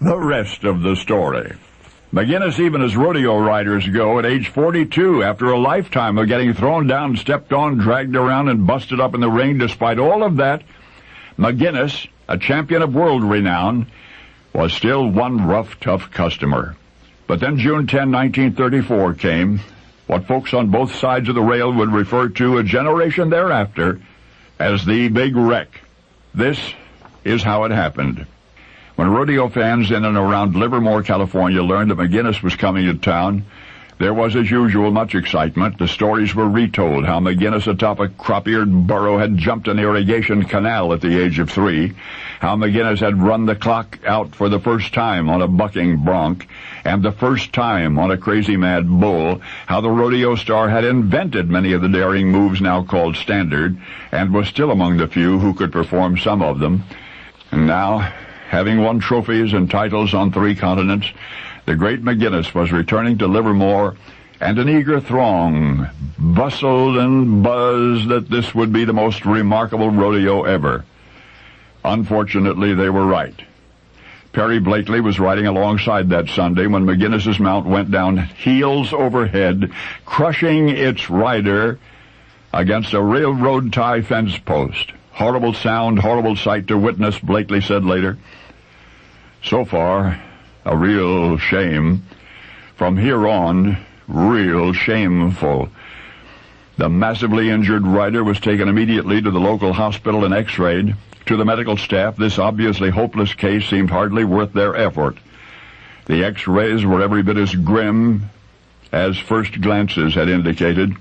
the rest of the story. McGinnis, even as rodeo riders go, at age 42, after a lifetime of getting thrown down, stepped on, dragged around, and busted up in the ring, despite all of that, McGinnis, a champion of world renown, was still one rough, tough customer. But then June 10, 1934 came, what folks on both sides of the rail would refer to a generation thereafter as the Big Wreck. This is how it happened. When rodeo fans in and around Livermore, California, learned that McGinnis was coming to town, there was, as usual, much excitement. The stories were retold, how McGinnis atop a crop-eared burro had jumped an irrigation canal at the age of 3, how McGinnis had run the clock out for the first time on a bucking bronc, and the first time on a crazy mad bull, how the rodeo star had invented many of the daring moves now called standard, and was still among the few who could perform some of them. And now, having won trophies and titles on 3 continents, the great McGinnis was returning to Livermore, and an eager throng bustled and buzzed that this would be the most remarkable rodeo ever. Unfortunately, they were right. Perry Blakely was riding alongside that Sunday when McGinnis's mount went down heels over head, crushing its rider against a railroad tie fence post. Horrible sound, horrible sight to witness, Blakely said later. So far, a real shame. From here on, real shameful. The massively injured rider was taken immediately to the local hospital and x-rayed. To the medical staff, this obviously hopeless case seemed hardly worth their effort. The x-rays were every bit as grim as first glances had indicated.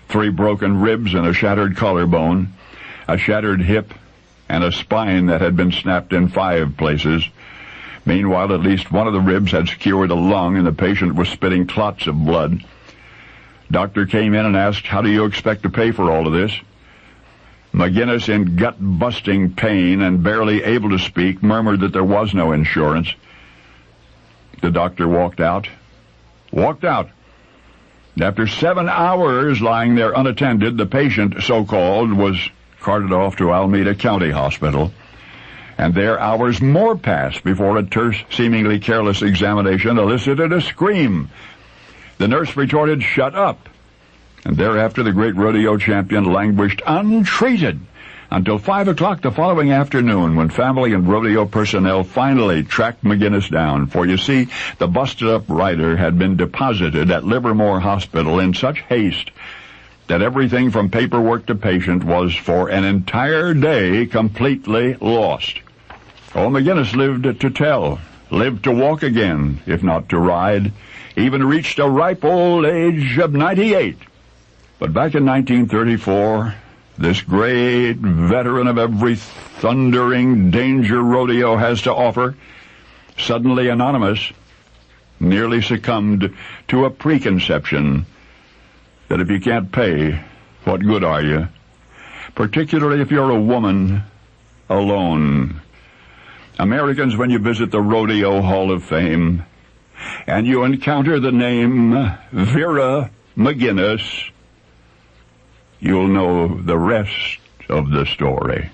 3 broken ribs and a shattered collarbone, a shattered hip, and a spine that had been snapped in 5 places. Meanwhile, at least one of the ribs had secured a lung, and the patient was spitting clots of blood. Doctor came in and asked, "How do you expect to pay for all of this?" McGinnis, in gut-busting pain and barely able to speak, murmured that there was no insurance. The doctor walked out. After 7 hours lying there unattended, the patient, so-called, was carted off to Alameda County Hospital. And there hours more passed before a terse, seemingly careless examination elicited a scream. The nurse retorted, "Shut up." And thereafter the great rodeo champion languished untreated until 5 o'clock the following afternoon, when family and rodeo personnel finally tracked McGinnis down. For you see, the busted-up rider had been deposited at Livermore Hospital in such haste that everything from paperwork to patient was for an entire day completely lost. Oh, McGinnis lived to tell, lived to walk again, if not to ride, even reached a ripe old age of 98. But back in 1934, this great veteran of every thundering danger rodeo has to offer, suddenly anonymous, nearly succumbed to a preconception that if you can't pay, what good are you? Particularly if you're a woman alone. Americans, when you visit the Rodeo Hall of Fame and you encounter the name Vera McGinnis, you'll know the rest of the story.